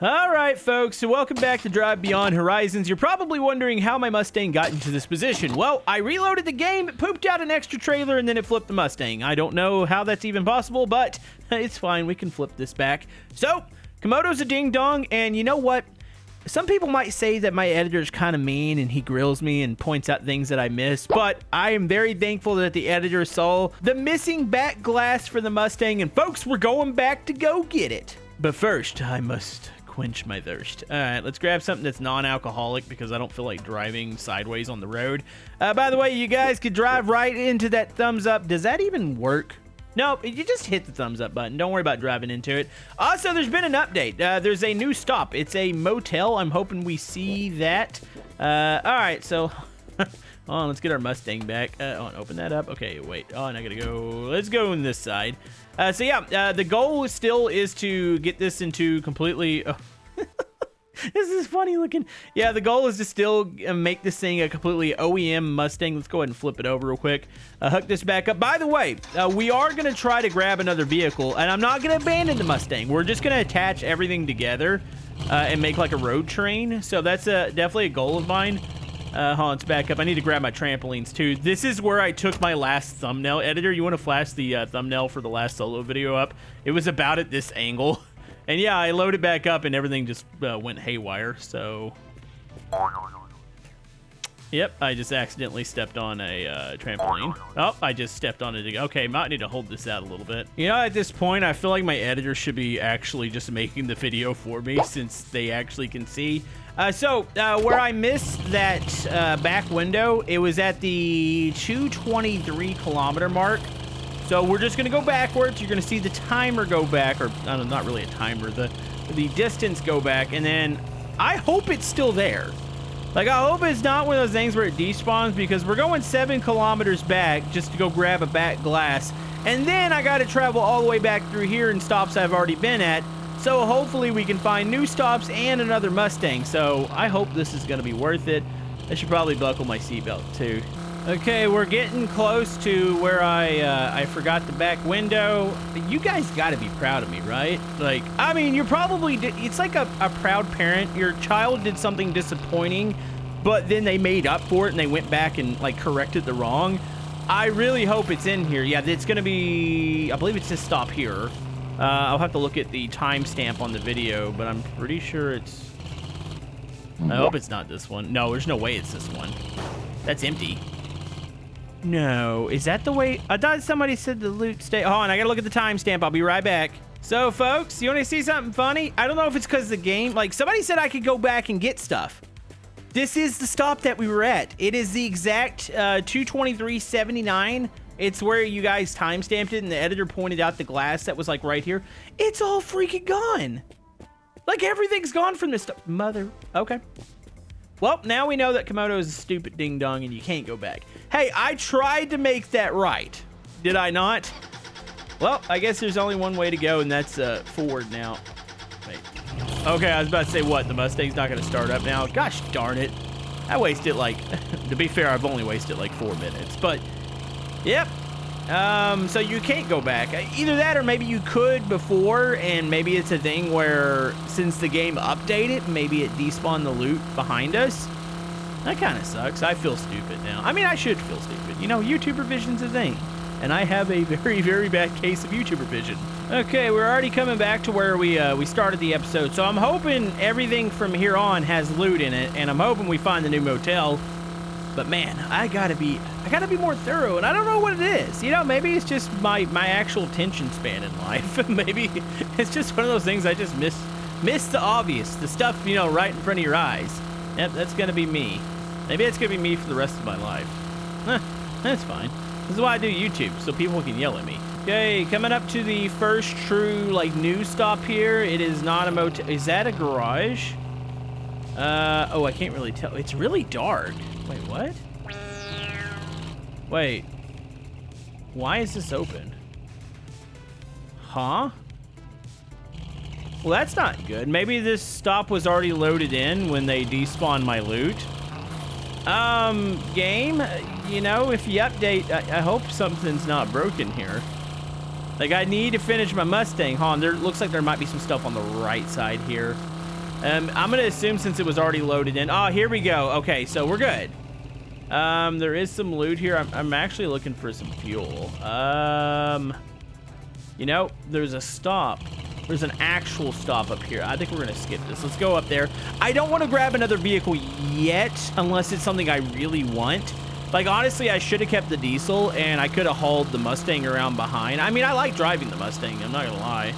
All right, folks, so welcome back to Drive Beyond Horizons. You're probably wondering how my Mustang got into this position. Well, I reloaded the game, it pooped out an extra trailer, and then it flipped the Mustang. I don't know how that's even possible, but it's fine. We can flip this back. So, Camodo's a ding-dong, and you know what? Some people might say that my editor's kind of mean and he grills me and points out things that I miss, but I am very thankful that the editor saw the missing back glass for the Mustang, and folks, we're going back to go get it. But first, I must quench my thirst. All right, let's grab something that's non-alcoholic because I don't feel like driving sideways on the road. By the way, you guys could drive right into that thumbs up. Does that even work? No, you just hit the thumbs up button. Don't worry about driving into it. Also, there's been an update. There's a new stop. It's a motel. I'm hoping we see that. All right, so hold on, let's get our Mustang back. Open that up. Okay, wait. Oh, and I gotta go. Let's go on this side. So yeah, the goal still is to get this into completely. Oh. This is funny looking. Yeah, the goal is to still make this thing a completely OEM Mustang. Let's go ahead and flip it over real quick. Hook this back up. By the way, we are going to try to grab another vehicle, and I'm not going to abandon the Mustang. We're just going to attach everything together and make like a road train. So that's definitely a goal of mine. Hold on, let's back up. I need to grab my trampolines too. This is where I took my last thumbnail. Editor, you want to flash the thumbnail for the last solo video up? It was about at this angle. And yeah, I loaded back up and everything just went haywire, so... Yep, I just accidentally stepped on a trampoline. Oh, I just stepped on it again. Okay, might need to hold this out a little bit. You know, at this point, I feel like my editor should be actually just making the video for me since they actually can see. Where I missed that back window, it was at the 223 kilometer mark. So we're just going to go backwards. You're going to see the timer go back, or not really a timer, the distance go back, and then I hope it's still there. Like, I hope it's not one of those things where it despawns, because we're going 7 kilometers back just to go grab a back glass, and then I got to travel all the way back through here in stops I've already been at. So hopefully we can find new stops and another Mustang. So I hope this is going to be worth it. I should probably buckle my seatbelt too. Okay, we're getting close to where I forgot the back window. You guys got to be proud of me, right? Like, I mean, you're probably, it's like a proud parent. Your child did something disappointing, but then they made up for it and they went back and like corrected the wrong. I really hope it's in here. Yeah, it's going to be, I believe it's this stop here. I'll have to look at the timestamp on the video, but I'm pretty sure it's, I hope it's not this one. No, there's no way it's this one. That's empty. No, is that the way? I thought somebody said the loot stay. Hold on, I gotta look at the timestamp. I'll be right back. So, folks, you want to see something funny? I don't know if it's because the game, like, somebody said I could go back and get stuff. This is the stop that we were at. It is the exact 223.79. It's where you guys timestamped it, and the editor pointed out the glass that was, like, right here. It's all freaking gone. Like, everything's gone from this stuff. Mother. Okay. Well, now we know that Camodo is a stupid ding-dong and you can't go back. Hey, I tried to make that right. Did I not? Well, I guess there's only one way to go, and that's forward now. Wait. Okay, I was about to say, what? The Mustang's not going to start up now? Gosh darn it. I wasted, like, to be fair, I've only wasted, like, 4 minutes. But, yep. So you can't go back. Either that or maybe you could before, and maybe it's a thing where since the game updated, maybe it despawned the loot behind us. That kind of sucks. I feel stupid now. I mean, I should feel stupid. You know, YouTuber vision's a thing. And I have a very, very bad case of YouTuber vision. Okay, we're already coming back to where we started the episode. So I'm hoping everything from here on has loot in it, and I'm hoping we find the new motel. But man, I gotta be more thorough, and I don't know what it is. You know, maybe it's just my actual attention span in life. Maybe it's just one of those things I just miss the obvious, the stuff, you know, right in front of your eyes. Yep, that's gonna be me. Maybe it's gonna be me for the rest of my life. That's fine. This is why I do YouTube, so people can yell at me. Okay, coming up to the first true, like, new stop here. It is not a motel. Is that a garage? Oh, I can't really tell. It's really dark. Wait, what? Wait. Why is this open? Huh? Well, that's not good. Maybe this stop was already loaded in when they despawned my loot. Game, you know, if you update, I hope something's not broken here. Like, I need to finish my Mustang. Hold on, there looks like there might be some stuff on the right side here. I'm gonna assume since it was already loaded in. Oh, here we go. Okay, so we're good. There is some loot here. I'm actually looking for some fuel. You know, there's a stop. There's an actual stop up here. I think we're gonna skip this. Let's go up there. I don't want to grab another vehicle yet, unless it's something I really want. Like, honestly, I should have kept the diesel, and I could have hauled the Mustang around behind. I mean, I like driving the Mustang. I'm not gonna lie.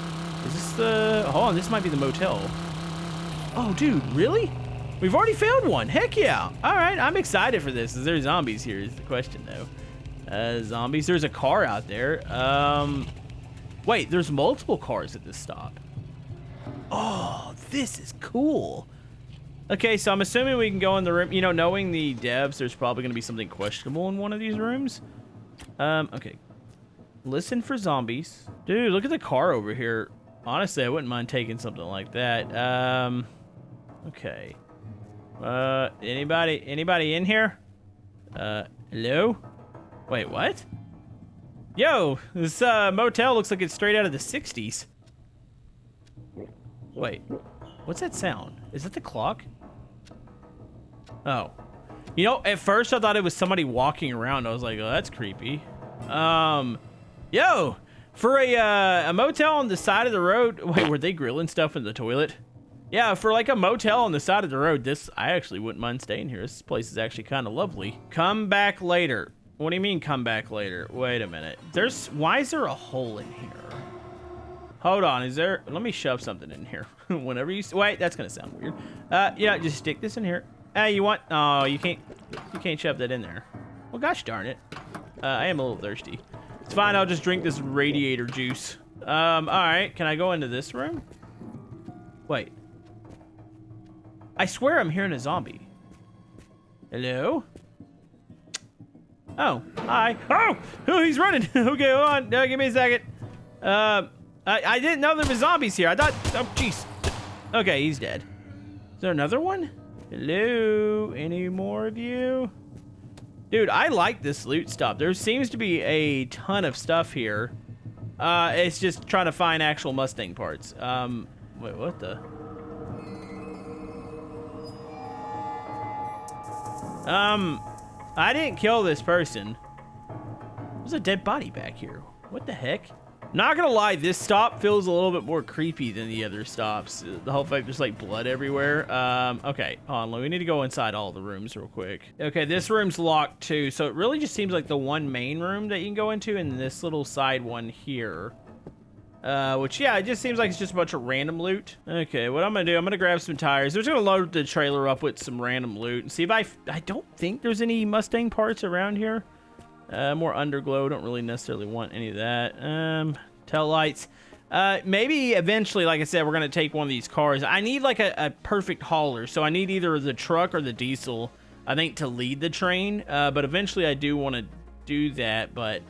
Is this the... Hold on, this might be the motel. Oh, dude, really? We've already found one. Heck yeah. All right, I'm excited for this. Is there zombies here is the question, though. Zombies. There's a car out there. Wait, there's multiple cars at this stop. Oh, this is cool. Okay, so I'm assuming we can go in the room. You know, knowing the devs, there's probably going to be something questionable in one of these rooms. Okay. Listen for zombies. Dude, look at the car over here. Honestly, I wouldn't mind taking something like that. Okay. Anybody in here? Hello? Wait, what? Yo, this motel looks like it's straight out of the 60s. Wait, what's that sound? Is that the clock? Oh. You know, at first I thought it was somebody walking around. I was like, oh, that's creepy. Yo, for a motel on the side of the road. Wait, were they grilling stuff in the toilet? Yeah, for like a motel on the side of the road, I actually wouldn't mind staying here. This place is actually kind of lovely. Come back later. What do you mean come back later? Wait a minute. Why is there a hole in here? Hold on, let me shove something in here. Whenever you, wait, that's gonna sound weird. Yeah, just stick this in here. Hey, oh, you can't shove that in there. Well, gosh darn it. I am a little thirsty. It's fine, I'll just drink this radiator juice. All right, can I go into this room? Wait. I swear I'm hearing a zombie. Hello? Oh, hi. Oh, he's running. Okay, hold on. Give me a second. I didn't know there were zombies here. I thought, oh, jeez. Okay, he's dead. Is there another one? Hello? Any more of you? Dude, I like this loot stop. There seems to be a ton of stuff here. It's just trying to find actual Mustang parts. Wait, what the? I didn't kill this person. There's a dead body back here. What the heck? Not gonna lie, this stop feels a little bit more creepy than the other stops. The whole fact there's like blood everywhere. Okay, hold on, we need to go inside all the rooms real quick. Okay, this room's locked too, so it really just seems like the one main room that you can go into and this little side one here. Which, yeah, it just seems like it's just a bunch of random loot. Okay, what I'm gonna do, I'm gonna grab some tires. They're just gonna load the trailer up with some random loot and see if I don't think there's any Mustang parts around here. More underglow, don't really necessarily want any of that. Tail lights. Maybe eventually, like I said, we're gonna take one of these cars. I need like a perfect hauler, so I need either the truck or the diesel, I think, to lead the train. But eventually I do want to do that, but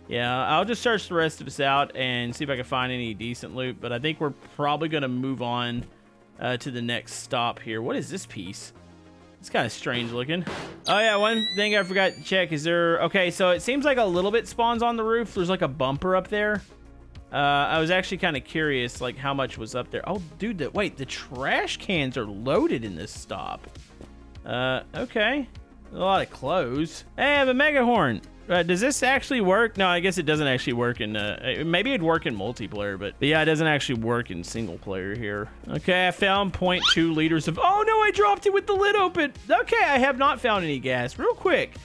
yeah, I'll just search the rest of us out and see if I can find any decent loot. But I think we're probably going to move on to the next stop here. What is this piece? It's kind of strange looking. Oh, yeah, one thing I forgot to check. Is there... Okay, so it seems like a little bit spawns on the roof. There's like a bumper up there. I was actually kind of curious, like, how much was up there. Oh, dude, wait, the trash cans are loaded in this stop. Okay. A lot of clothes. Hey, I have a mega horn. Does this actually work? No, I guess it doesn't actually work in, maybe it'd work in multiplayer, but yeah, it doesn't actually work in single player here. Okay, I found 0.2 liters of, oh no, I dropped it with the lid open. Okay, I have not found any gas. Real quick,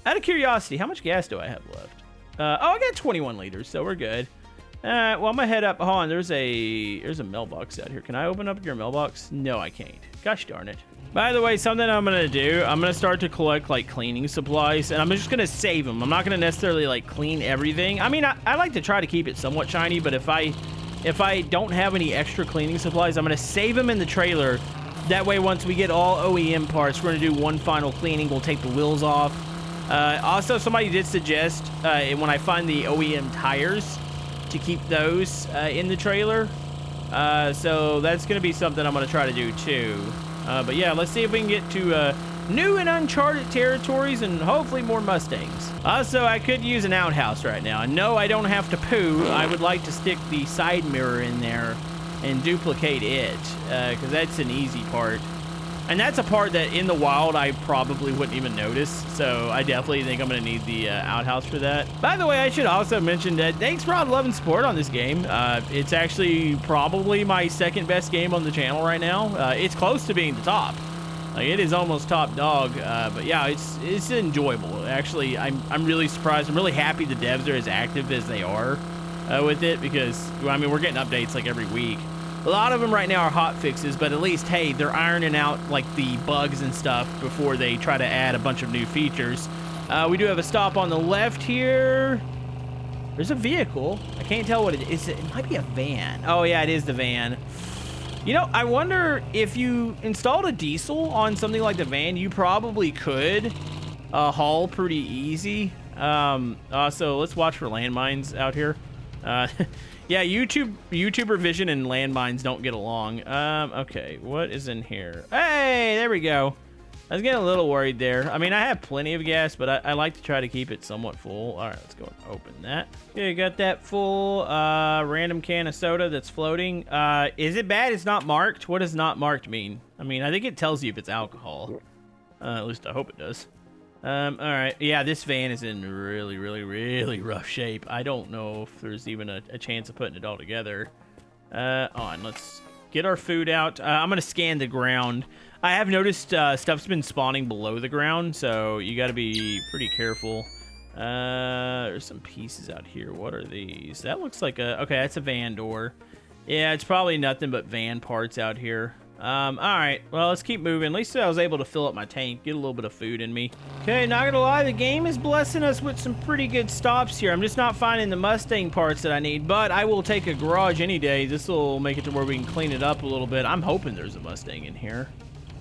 out of curiosity, how much gas do I have left? Oh, I got 21 liters, so we're good. Well, I'm gonna head up. Hold on, there's a mailbox out here. Can I open up your mailbox? No, I can't. Gosh darn it. By the way, something I'm gonna do, I'm gonna start to collect like cleaning supplies, and I'm just gonna save them. I'm not gonna necessarily like clean everything. I mean, I like to try to keep it somewhat shiny, but if I don't have any extra cleaning supplies, I'm gonna save them in the trailer. That way, once we get all OEM parts, we're gonna do one final cleaning. We'll take the wheels off. Also, somebody did suggest when I find the OEM tires to keep those in the trailer. So that's gonna be something I'm gonna try to do too. But yeah, let's see if we can get to new and uncharted territories and hopefully more Mustangs. Also, I could use an outhouse right now. No, I don't have to poo. I would like to stick the side mirror in there and duplicate it, because that's an easy part. And that's a part that in the wild I probably wouldn't even notice, so I definitely think I'm going to need the outhouse for that. By the way, I should also mention that thanks for all the love and support on this game. It's actually probably my second best game on the channel right now. It's close to being the top. Like, it is almost top dog, but yeah, it's enjoyable. Actually, I'm really surprised. I'm really happy the devs are as active as they are with it, because, I mean, we're getting updates like every week. A lot of them right now are hot fixes, but at least, hey, they're ironing out like the bugs and stuff before they try to add a bunch of new features. We do have a stop on the left here. There's a vehicle. I can't tell what it is. It might be a van. Oh yeah, it is the van. You know, I wonder if you installed a diesel on something like the van, you probably could haul pretty easy. So let's watch for landmines out here. Yeah, YouTuber vision and landmines don't get along. Okay, what is in here? Hey, there we go. I was getting a little worried there. I mean, I have plenty of gas, but I like to try to keep it somewhat full. All right, let's go and open that. Okay, got that full random can of soda that's floating. Is it bad it's not marked? What does not marked mean? I mean, I think it tells you if it's alcohol. At least I hope it does. All right. Yeah, this van is in really, really, really rough shape. I don't know if there's even a chance of putting it all together. Let's get our food out. I'm going to scan the ground. I have noticed stuff's been spawning below the ground, so you got to be pretty careful. There's some pieces out here. What are these? That looks like okay, that's a van door. Yeah, it's probably nothing but van parts out here. All right, well, let's keep moving. At least I was able to fill up my tank, get a little bit of food in me. Okay, not gonna lie, the game is blessing us with some pretty good stops here. I'm just not finding the Mustang parts that I need, but I will take a garage any day. This will make it to where we can clean it up a little bit. I'm hoping there's a Mustang in here.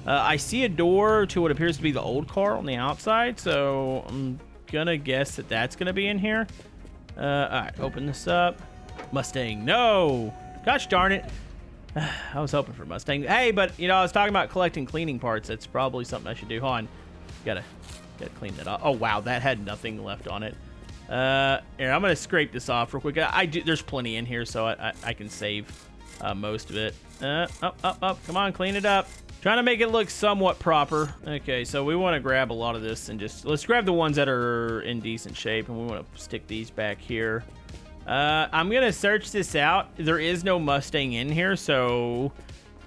I see a door to what appears to be the old car on the outside, so I'm gonna guess that that's gonna be in here. All right, open this up. Mustang, no! Gosh darn it. I was hoping for Mustang. Hey, but, you know, I was talking about collecting cleaning parts. That's probably something I should do. Hold on. Gotta clean that up. Oh, wow, that had nothing left on it. Here, I'm gonna scrape this off real quick. There's plenty in here, so I can save most of it. Up. Come on, clean it up. Trying to make it look somewhat proper. Okay, so we want to grab a lot of this and let's grab the ones that are in decent shape, and we want to stick these back here. I'm gonna search this out. There is no Mustang in here, so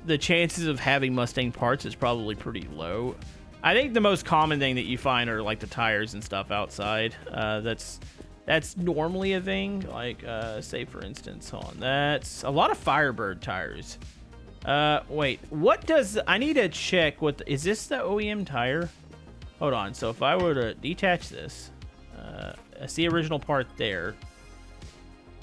the chances of having Mustang parts is probably pretty low. I think the most common thing that you find are like the tires and stuff outside. That's normally a thing. Like, say for instance, hold on, that's a lot of Firebird tires. Wait, what does, I need to check what, is this the OEM tire? Hold on, so if I were to detach this, I see original part there.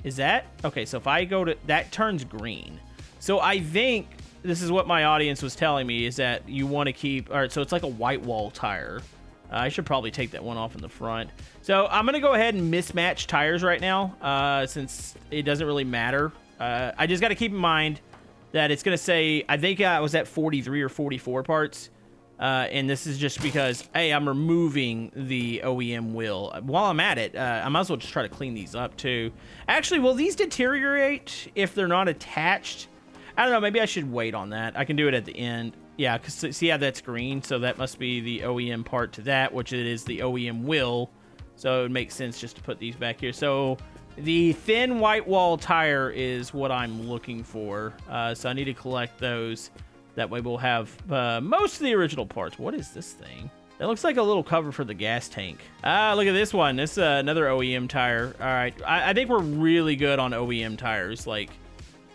Is that, okay, so if I go to, that turns green. So I think this is what my audience was telling me, is that you want to keep, all right, so it's like a white wall tire. I should probably take that one off in the front. So I'm going to go ahead and mismatch tires right now, since it doesn't really matter. I just got to keep in mind that it's going to say, I think I was at 43 or 44 parts. And this is just because, hey, I'm removing the OEM wheel. While I'm at it, I might as well just try to clean these up too. Actually, will these deteriorate if they're not attached? I don't know, maybe I should wait on that. I can do it at the end. Yeah, because see how that's green? So that must be the OEM part to that, which it is the OEM wheel. So it would make sense just to put these back here. So the thin white wall tire is what I'm looking for. So I need to collect those. That way we'll have most of the original parts. What is this thing? That looks like a little cover for the gas tank. Ah, look at this one. This is another OEM tire. All right, I think we're really good on OEM tires. Like,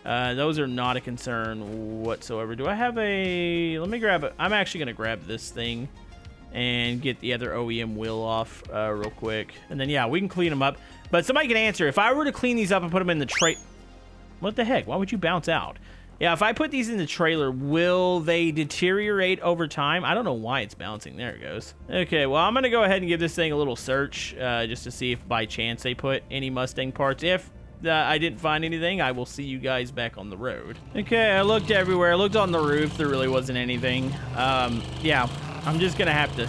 those are not a concern whatsoever. Do I have a... Let me grab it. I'm actually going to grab this thing and get the other OEM wheel off real quick. And then, yeah, we can clean them up. But somebody can answer. If I were to clean these up and put them in the tray... What the heck? Why would you bounce out? Yeah, if I put these in the trailer, will they deteriorate over time? I don't know why it's bouncing. There it goes. Okay, well, I'm going to go ahead and give this thing a little search just to see if by chance they put any Mustang parts. If I didn't find anything, I will see you guys back on the road. Okay, I looked everywhere. I looked on the roof. There really wasn't anything. Yeah, I'm just going to have to...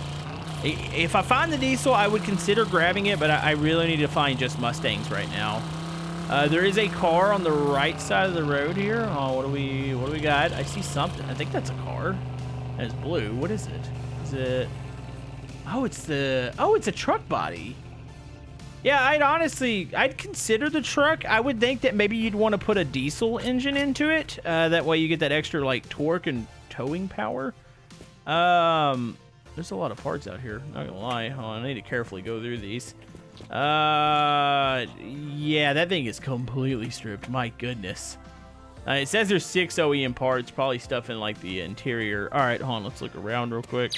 If I find the diesel, I would consider grabbing it, but I really need to find just Mustangs right now. There is a car on the right side of the road here. Oh, what do we got? I see something. I think that's a car. It's blue. What is it? Is it? Oh, it's a truck body. Yeah, I'd consider the truck. I would think that maybe you'd want to put a diesel engine into it. That way you get that extra like torque and towing power. There's a lot of parts out here. Not gonna lie. Hold on, I need to carefully go through these. Yeah, that thing is completely stripped. My goodness. It says there's 6 OEM parts, probably stuff in like the interior. All right, hold on. Let's look around real quick.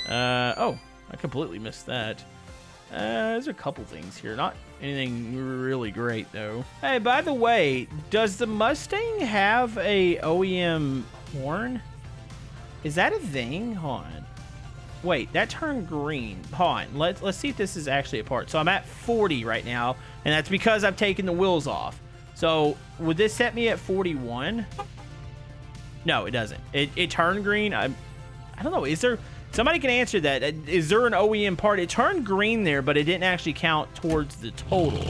Oh, I completely missed that. There's a couple things here. Not anything really great though. Hey, by the way, does the Mustang have a OEM horn? Is that a thing? Hold on. Wait, that turned green. Hold on. Let's see if this is actually a part. So I'm at 40 right now, and that's because I've taken the wheels off. So would this set me at 41? No, it doesn't. It turned green. I don't know. Is there... Somebody can answer that. Is there an OEM part? It turned green there, but it didn't actually count towards the total.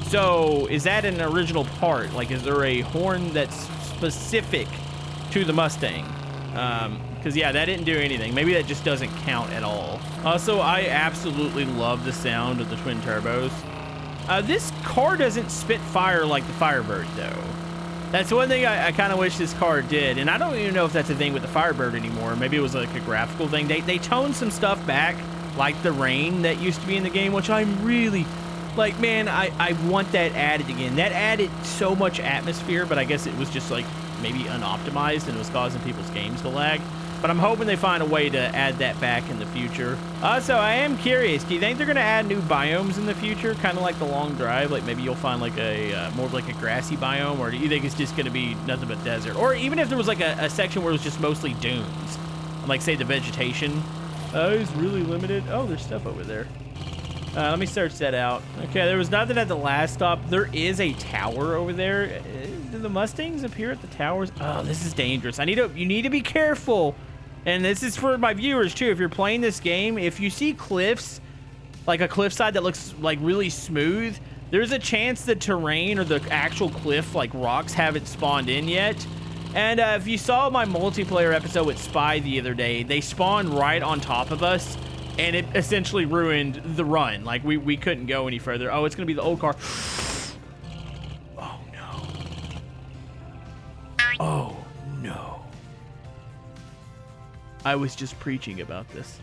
So is that an original part? Like, is there a horn that's specific to the Mustang? Because, yeah, that didn't do anything. Maybe that just doesn't count at all. Also, I absolutely love the sound of the twin turbos. This car doesn't spit fire like the Firebird, though. That's one thing I kind of wish this car did, and I don't even know if that's a thing with the Firebird anymore. Maybe it was like a graphical thing. They toned some stuff back, like the rain that used to be in the game, which I'm really, like, man, I want that added again. That added so much atmosphere, but I guess it was just like maybe unoptimized and it was causing people's games to lag. But I'm hoping they find a way to add that back in the future. Also, I am curious, do you think they're going to add new biomes in the future? Kind of like the long drive, like maybe you'll find like a more of like a grassy biome, or do you think it's just going to be nothing but desert? Or even if there was like a section where it was just mostly dunes, like say the vegetation. Is really limited. Oh, there's stuff over there. Let me search that out. Okay, there was nothing at the last stop. There is a tower over there. Do the Mustangs appear at the towers? Oh, this is dangerous. You need to be careful. And this is for my viewers too. If you're playing this game, if you see cliffs, like a cliffside that looks like really smooth, there's a chance the terrain or the actual cliff, like rocks, haven't spawned in yet. And if you saw my multiplayer episode with Spy the other day, they spawned right on top of us, and it essentially ruined the run. Like we couldn't go any further. Oh, it's gonna be the old car. Oh no. Oh no. I was just preaching about this.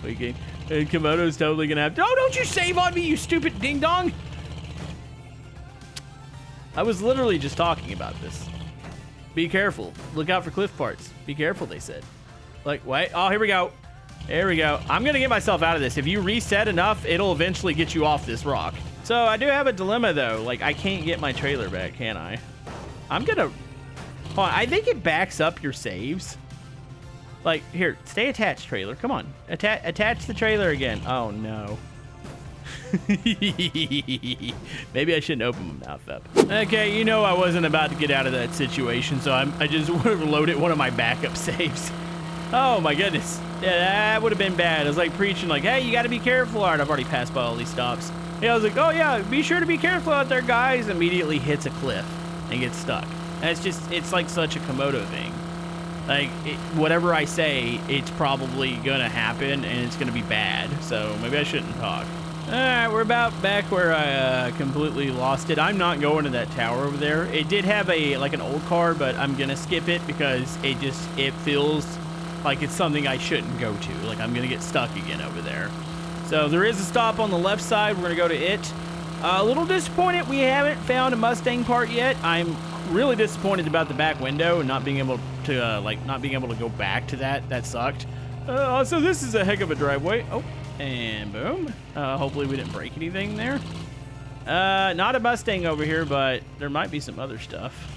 Okay. And Camodo's totally gonna have to... Oh, don't you save on me, you stupid ding-dong! I was literally just talking about this. Be careful. Look out for cliff parts. Be careful, they said. Like, wait. Oh, here we go. There we go. I'm gonna get myself out of this. If you reset enough, it'll eventually get you off this rock. So I do have a dilemma, though. Like, I can't get my trailer back, can I? I'm gonna... Hold on. I think it backs up your saves. Like, here, stay attached, trailer. Come on. Attach the trailer again. Oh, no. Maybe I shouldn't open my mouth up. Okay, you know I wasn't about to get out of that situation, so I just loaded one of my backup saves. Oh, my goodness. Yeah, that would have been bad. I was like preaching like, hey, you got to be careful. All right, I've already passed by all these stops. Yeah, I was like, oh, yeah, be sure to be careful out there, guys. Immediately hits a cliff and gets stuck. And it's like such a Camodo thing. Like, whatever I say, it's probably gonna happen, and it's gonna be bad. So maybe I shouldn't talk. All right, we're about back where I completely lost it. I'm not going to that tower over there. It did have like an old car, but I'm gonna skip it because it feels like it's something I shouldn't go to. Like I'm gonna get stuck again over there. So there is a stop on the left side. We're gonna go to it. A little disappointed we haven't found a Mustang part yet. I'm really disappointed about the back window and not being able to go back to that. That sucked. So this is a heck of a driveway. Oh, and boom. Hopefully we didn't break anything there. Not a Mustang over here, but there might be some other stuff.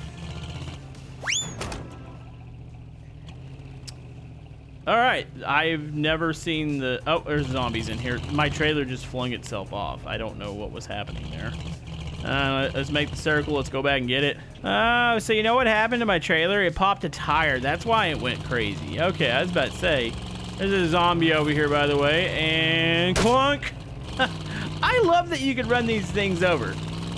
All right, I've never seen the... Oh, there's zombies in here. My trailer just flung itself off. I don't know what was happening there. Let's make the circle. Let's go back and get it. So you know what happened to my trailer? It popped a tire. That's why it went crazy. Okay, I was about to say. There's a zombie over here, by the way. And clunk. I love that you can run these things over.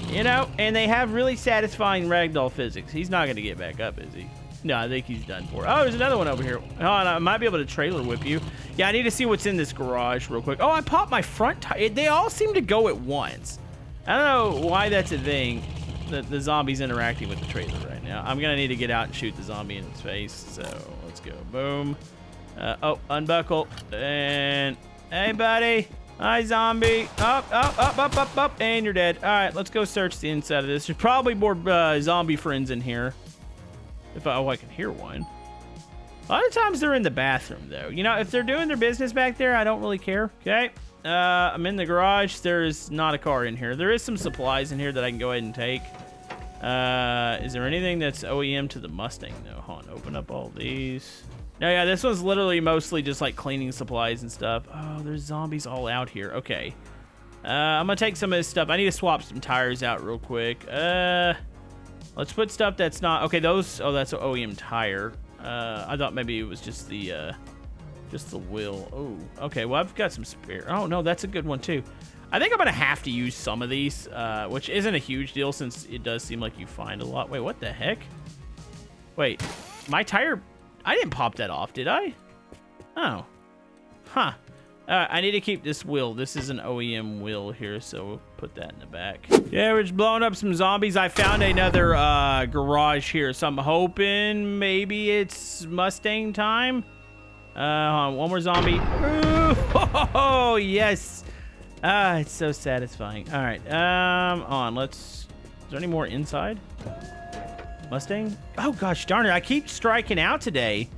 You know, and they have really satisfying ragdoll physics. He's not going to get back up, is he? No, I think he's done for. Oh, there's another one over here. Oh, and I might be able to trailer whip you. Yeah, I need to see what's in this garage real quick. Oh, I popped my front tire. They all seem to go at once. I don't know why that's a thing. The zombie's interacting with the trailer right now. I'm going to need to get out and shoot the zombie in its face. So let's go. Boom. Oh, unbuckle. And hey, buddy. Hi, zombie. Up. And you're dead. All right, let's go search the inside of this. There's probably more zombie friends in here. Oh, I can hear one. A lot of times they're in the bathroom, though. You know, if they're doing their business back there, I don't really care. Okay. I'm in the garage. There's not a car in here. There is some supplies in here that I can go ahead and take. Is there anything that's OEM to the Mustang, though? Hold on. Open up all these. No, yeah, this one's literally mostly just like cleaning supplies and stuff. Oh, there's zombies all out here. Okay. I'm going to take some of this stuff. I need to swap some tires out real quick. Let's put stuff that's not... Okay, those... Oh, that's an OEM tire. I thought maybe it was just the wheel. Oh, okay. Well, I've got some spare... Oh, no, that's a good one, too. I think I'm going to have to use some of these, which isn't a huge deal since it does seem like you find a lot. Wait, what the heck? Wait, my tire... I didn't pop that off, did I? Oh. Huh. I need to keep this wheel. This is an OEM wheel here, so we'll put that in the back. Yeah, we're just blowing up some zombies. I found another garage here, so I'm hoping maybe it's Mustang time. Hold on, one more zombie. Ooh, oh, yes. It's so satisfying. All right, is there any more inside? Mustang? Oh, gosh darn it. I keep striking out today.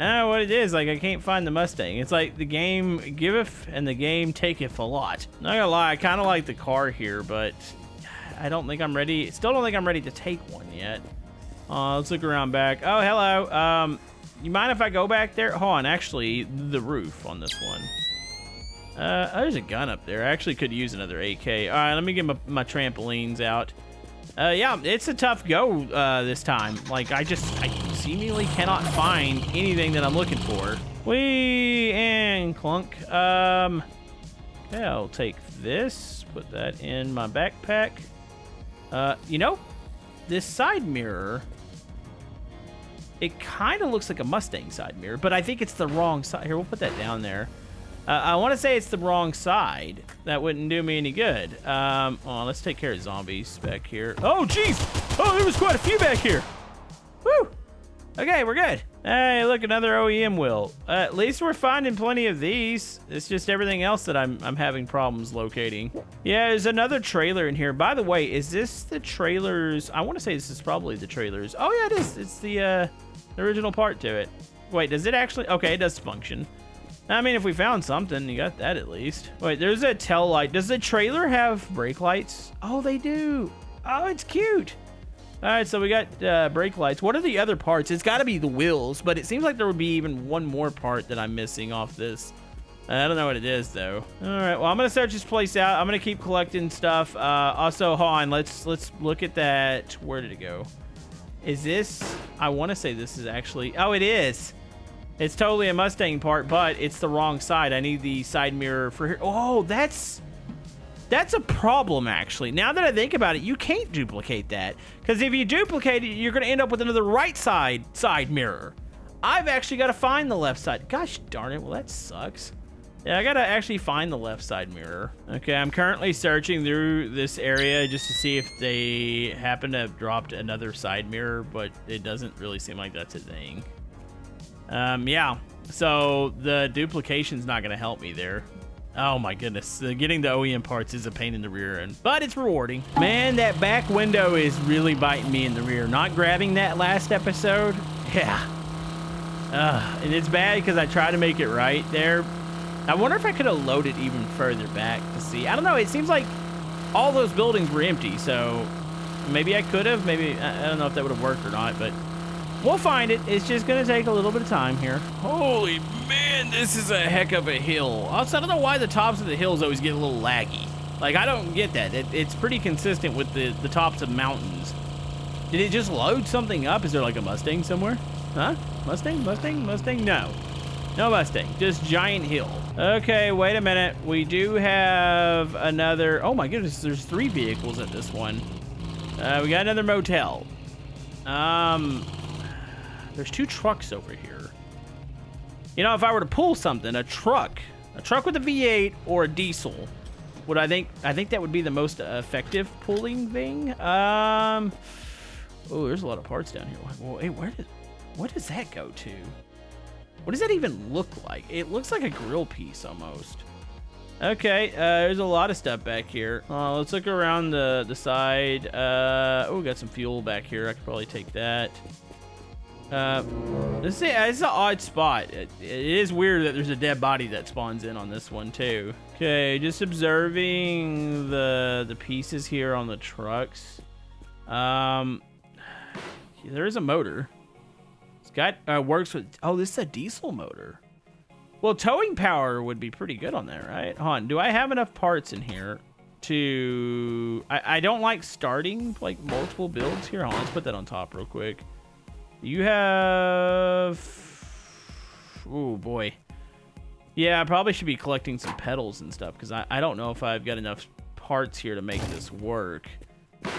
I don't know what it is. Like, I can't find the Mustang. It's like the game giveth and the game taketh a lot. Not gonna lie, I kind of like the car here, but I don't think I'm ready. Still don't think I'm ready to take one yet. Let's look around back. Oh, hello. You mind if I go back there? Hold on, actually, the roof on this one. There's a gun up there. I actually could use another AK. All right, let me get my trampolines out. Yeah, it's a tough go this time. Like, I seemingly cannot find anything that I'm looking for. Whee and clunk. Okay, I'll take this, put that in my backpack. You know, this side mirror, it kind of looks like a Mustang side mirror, but I think it's the wrong side. Here, we'll put that down there. I want to say it's the wrong side. That wouldn't do me any good. Let's take care of zombies back here. Oh, jeez. Oh, there was quite a few back here. Woo. Okay, we're good. Hey, look, another OEM wheel. At least we're finding plenty of these. It's just everything else that I'm having problems locating. Yeah, there's another trailer in here. By the way, is this the trailers? I want to say this is probably the trailers. Oh, yeah, it is. It's the original part to it. Wait, does it actually? Okay, it does function. I mean, if we found something, you got that at least. Wait, there's a tail light. Does the trailer have brake lights? Oh, they do. Oh, it's cute. All right, so we got brake lights. What are the other parts? It's got to be the wheels, but it seems like there would be even one more part that I'm missing off this. I don't know what it is, though. All right, well, I'm going to search this place out. I'm going to keep collecting stuff. Also, hold on. Let's look at that. Where did it go? Is this... I want to say this is actually... Oh, it is. It's totally a Mustang part, but it's the wrong side. I need the side mirror for here. Oh, that's a problem, actually. Now that I think about it, you can't duplicate that. Because if you duplicate it, you're going to end up with another right side mirror. I've actually got to find the left side. Gosh darn it. Well, that sucks. Yeah, I got to actually find the left side mirror. Okay, I'm currently searching through this area just to see if they happen to have dropped another side mirror, but it doesn't really seem like that's a thing. Yeah, so the duplication's not going to help me there. Oh my goodness, getting the OEM parts is a pain in the rear end, but it's rewarding. Man, that back window is really biting me in the rear. Not grabbing that last episode, yeah. And it's bad because I try to make it right there. I wonder if I could have loaded even further back to see. I don't know, it seems like all those buildings were empty, so maybe I could have. Maybe, I don't know if that would have worked or not, but we'll find it. It's just going to take a little bit of time here. Holy man, this is a heck of a hill. Also, I don't know why the tops of the hills always get a little laggy. Like, I don't get that. It's pretty consistent with the tops of mountains. Did it just load something up? Is there like a Mustang somewhere? Huh? Mustang? No. No Mustang, just giant hill. Okay, wait a minute. We do have another, oh my goodness, there's 3 vehicles at this one. We got another motel. There's 2 trucks over here. You know, if I were to pull something, a truck with a V8 or a diesel, I think that would be the most effective pulling thing. Oh, there's a lot of parts down here. Well, hey, what does that go to? What does that even look like? It looks like a grill piece almost. Okay, there's a lot of stuff back here. Let's look around the side. Oh, we got some fuel back here. I could probably take that. It's an odd spot. It is weird that there's a dead body that spawns in on this one too. Okay, just observing the pieces here on the trucks. There is a motor. It's got works with. Oh, this is a diesel motor. Well, towing power would be pretty good on there, right? Hold on, do I have enough parts in here to... I don't like starting, like, multiple builds here. Hold on, let's put that on top real quick. You have... Oh, boy. Yeah, I probably should be collecting some pedals and stuff, because I don't know if I've got enough parts here to make this work.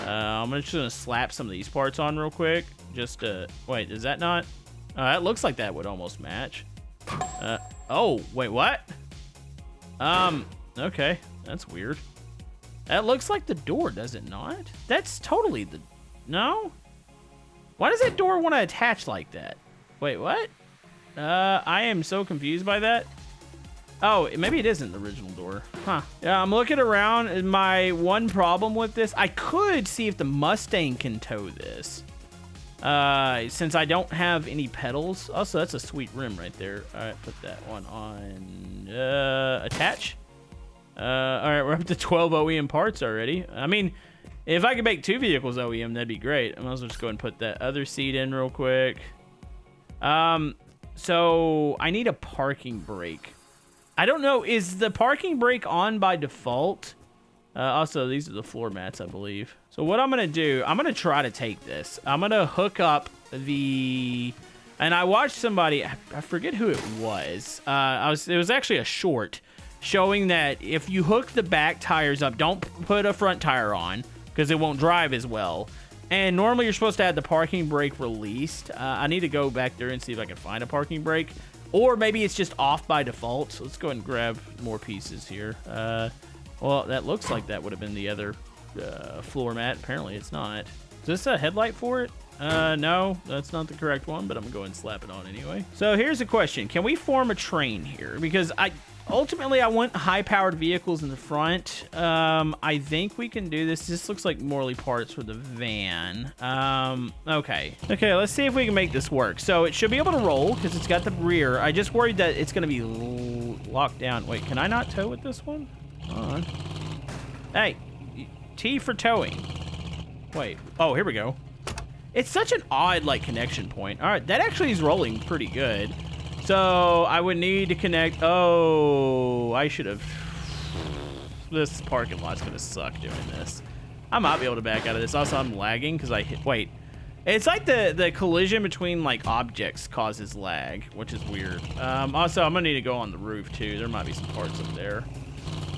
I'm just going to slap some of these parts on real quick. Just to... Wait, is that not... It looks like that would almost match. Oh, wait, what? Okay, that's weird. That looks like the door, does it not? That's totally the... No? Why does that door want to attach like that? Wait, what? I am so confused by that. Oh, maybe it isn't the original door. Huh. Yeah, I'm looking around, and my one problem with this, I could see if the Mustang can tow this. Since I don't have any pedals. Also, that's a sweet rim right there. All right, put that one on, attach. All right, we're up to 12 OEM parts already. I mean, if I could make 2 vehicles OEM, that'd be great. I might as well just go and put that other seat in real quick. So I need a parking brake. I don't know, is the parking brake on by default? Also, these are the floor mats, I believe. So what I'm going to do, I'm going to try to take this. I'm going to hook up the... And I watched somebody, I forget who it was. It was actually a short showing that if you hook the back tires up, don't put a front tire on because it won't drive as well. And normally you're supposed to have the parking brake released. I need to go back there and see if I can find a parking brake. Or maybe it's just off by default. So let's go ahead and grab more pieces here. Well, that looks like that would have been the other floor mat. Apparently, it's not. Is this a headlight for it? No, that's not the correct one, but I'm going to go ahead and slap it on anyway. So here's a question. Can we form a train here? Because ultimately, I want high-powered vehicles in the front. I think we can do this. This looks like Morley parts for the van. Okay. Okay, let's see if we can make this work. So it should be able to roll because it's got the rear. I just worried that it's going to be locked down. Wait, can I not tow with this one? Hold on. Hey, T for towing. Wait. Oh, here we go. It's such an odd, like, connection point. All right, that actually is rolling pretty good. So I would need to connect. Oh, I should have. This parking lot's gonna suck doing this. I might be able to back out of this. Also, I'm lagging because I hit. Wait, it's like the collision between like objects causes lag, which is weird. Also, I'm gonna need to go on the roof too. There might be some parts up there.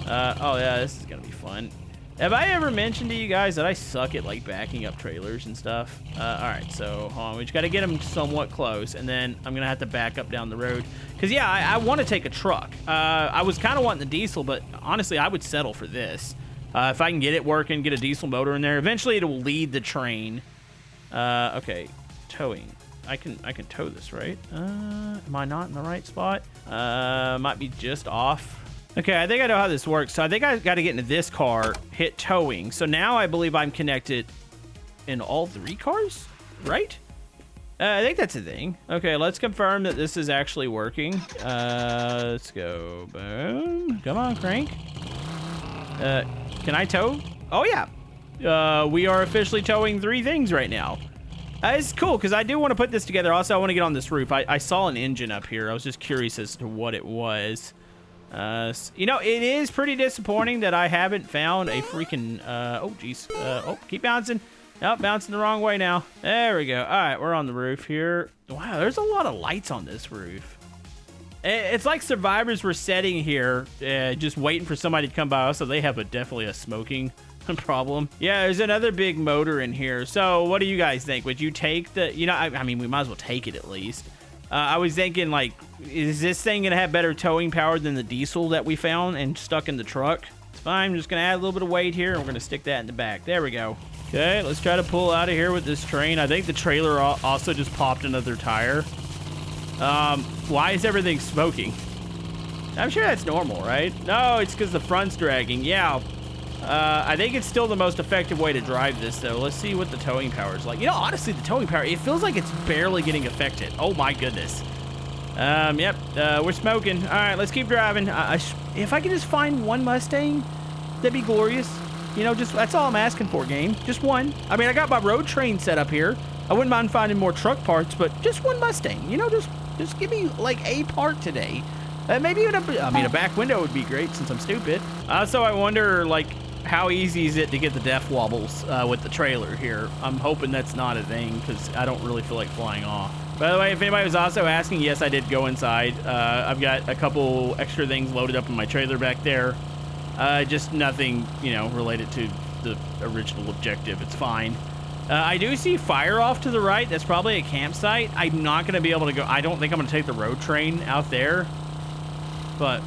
Oh yeah, this is gonna be fun. Have I ever mentioned to you guys that I suck at like backing up trailers and stuff? All right, so hold on, we just got to get them somewhat close, and then I'm gonna have to back up down the road. Cause yeah, I want to take a truck. I was kind of wanting the diesel, but honestly, I would settle for this. If I can get it working, get a diesel motor in there, eventually it will lead the train. Okay, towing. I can tow this, right? Am I not in the right spot? Might be just off. Okay, I think I know how this works. So I think I got to get into this car, hit towing. So now I believe I'm connected in all 3 cars, right? I think that's a thing. Okay, let's confirm that this is actually working. Let's go. Boom. Come on, crank. Can I tow? Oh, yeah. We are officially towing 3 things right now. It's cool because I do want to put this together. Also, I want to get on this roof. I saw an engine up here. I was just curious as to what it was. You know, it is pretty disappointing that I haven't found a freaking, oh, geez. Oh, keep bouncing. Nope, bouncing the wrong way now. There we go. All right, we're on the roof here. Wow, there's a lot of lights on this roof. It's like survivors were sitting here, just waiting for somebody to come by. Also, they have definitely a smoking problem. Yeah, there's another big motor in here. So what do you guys think? Would you take the, I mean, we might as well take it at least. I was thinking, like, is this thing going to have better towing power than the diesel that we found and stuck in the truck? It's fine. I'm just going to add a little bit of weight here, and we're going to stick that in the back. There we go. Okay, let's try to pull out of here with this train. I think the trailer also just popped another tire. Why is everything smoking? I'm sure that's normal, right? No, it's because the front's dragging. Yeah. I think it's still the most effective way to drive this, though. Let's see what the towing power is like. Honestly, the towing power, it feels like it's barely getting affected. Oh, my goodness. Yep, we're smoking. All right, let's keep driving. If I could just find one Mustang, that'd be glorious. That's all I'm asking for, game. Just one. I mean, I got my road train set up here. I wouldn't mind finding more truck parts, but just one Mustang. Just give me, like, a part today. Maybe even a back window would be great since I'm stupid. Also, I wonder, like, how easy is it to get the death wobbles with the trailer here? I'm hoping that's not a thing because I don't really feel like flying off. By the way, if anybody was also asking, yes, I did go inside. I've got a couple extra things loaded up in my trailer back there. Just nothing, related to the original objective. It's fine. I do see fire off to the right. That's probably a campsite. I'm not going to be able to go. I don't think I'm going to take the road train out there. But,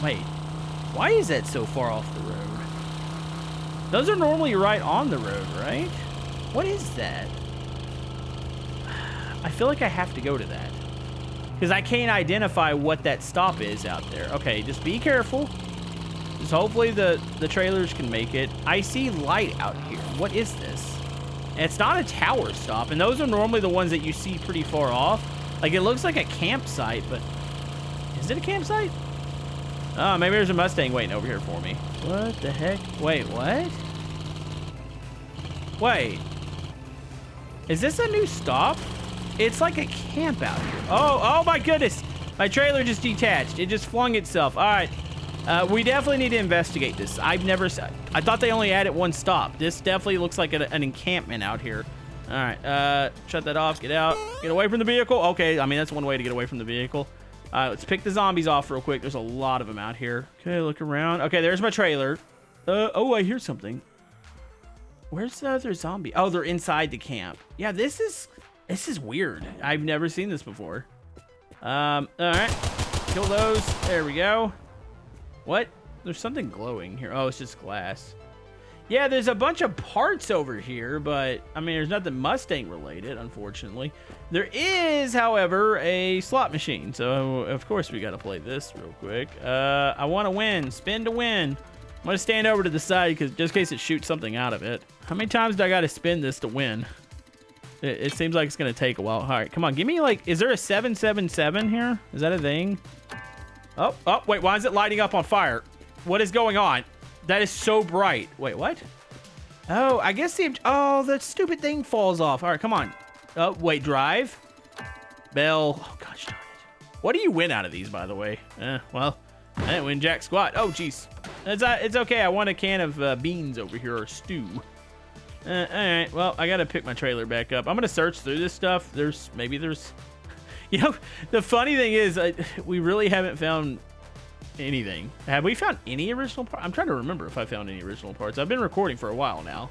wait. Why is that so far off the road? Those are normally right on the road, right? What is that? I feel like I have to go to that. Because I can't identify what that stop is out there. Okay, just be careful. Just hopefully the trailers can make it. I see light out here. What is this? It's not a tower stop, and those are normally the ones that you see pretty far off. Like, it looks like a campsite, but is it a campsite? Oh, maybe there's a Mustang waiting over here for me. What the heck? Wait, what? Wait. Is this a new stop? It's like a camp out here. Oh my goodness. My trailer just detached. It just flung itself. All right. We definitely need to investigate this. I thought they only added one stop. This definitely looks like an encampment out here. All right. Shut that off. Get out. Get away from the vehicle. Okay. I mean, that's one way to get away from the vehicle. Let's pick the zombies off real quick. There's a lot of them out here. Okay, look around. Okay, there's my trailer. Oh, I hear something. Where's the other zombie? Oh, they're inside the camp. Yeah, this is weird. I've never seen this before. All right. Kill those. There we go. What? There's something glowing here. Oh, it's just glass. Yeah, there's a bunch of parts over here, but, I mean, there's nothing Mustang related, unfortunately. There is, however, a slot machine, so, of course, we got to play this real quick. I want to win. Spin to win. I'm going to stand over to the side, just in case it shoots something out of it. How many times do I got to spin this to win? It seems like it's going to take a while. All right, come on. Give me, like, is there a 777 here? Is that a thing? Oh, wait, why is it lighting up on fire? What is going on? That is so bright. Wait, what? Oh, I guess the stupid thing falls off. All right, come on. Oh, wait, drive. Bell. Oh, gosh darn it. What do you win out of these, by the way? Well, I didn't win jack squat. Oh, jeez. It's okay. I want a can of beans over here, or stew. All right, well, I got to pick my trailer back up. I'm going to search through this stuff. Maybe there's... the funny thing is, we really haven't found anything. Have we found any original parts? I'm trying to remember if I found any original parts. I've been recording for a while now.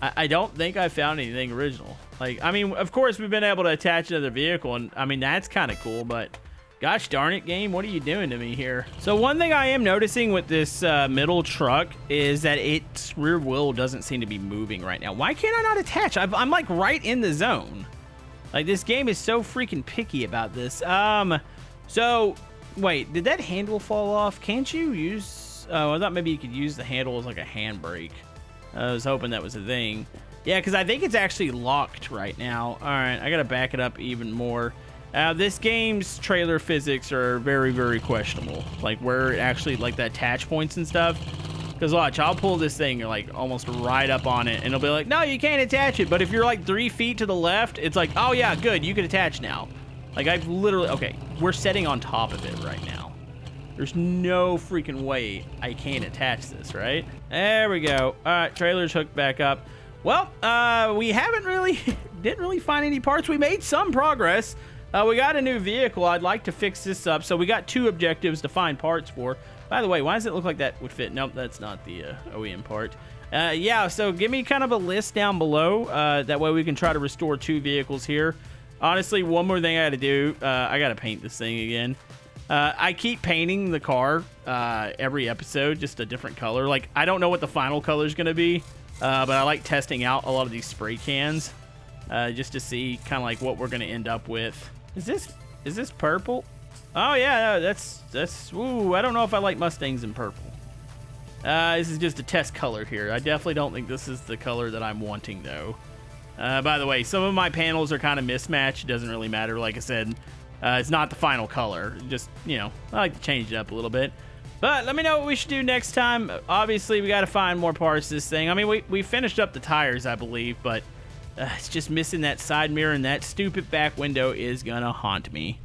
I don't think I found anything original. Like, I mean, of course, we've been able to attach another vehicle, and I mean, that's kind of cool, but gosh darn it, game, what are you doing to me here? So one thing I am noticing with this middle truck is that its rear wheel doesn't seem to be moving right now. Why can't I not attach? I'm like right in the zone. Like, this game is so freaking picky about this. So, wait, did that handle fall off? Can't you use... Oh, I thought maybe you could use the handle as like a handbrake. I was hoping that was a thing. Yeah, because I think it's actually locked right now. All right, I got to back it up even more. This game's trailer physics are very, very questionable. Like, where it actually, like, the attach points and stuff. Because watch, I'll pull this thing like almost right up on it, and it'll be like, no, you can't attach it. But if you're like 3 feet to the left, it's like, oh yeah, good, you can attach now. Like, I've literally, okay, we're sitting on top of it right now. There's no freaking way I can't attach this, right? There we go. All right, trailer's hooked back up. Well, we didn't really find any parts. We made some progress. We got a new vehicle. I'd like to fix this up. So we got 2 objectives to find parts for. By the way, why does it look like that would fit? Nope, that's not the OEM part. Yeah, so give me kind of a list down below. That way we can try to restore 2 vehicles here. Honestly, one more thing I got to do. I got to paint this thing again. I keep painting the car every episode, just a different color. Like, I don't know what the final color is going to be, but I like testing out a lot of these spray cans just to see kind of like what we're going to end up with. Is this purple? Oh, yeah, no, that's, ooh, I don't know if I like Mustangs in purple. This is just a test color here. I definitely don't think this is the color that I'm wanting, though. By the way, some of my panels are kind of mismatched. It doesn't really matter. Like I said, it's not the final color. Just, you know, I like to change it up a little bit. But let me know what we should do next time. Obviously, we got to find more parts of this thing. I mean, we finished up the tires, I believe, but it's just missing that side mirror, and that stupid back window is going to haunt me.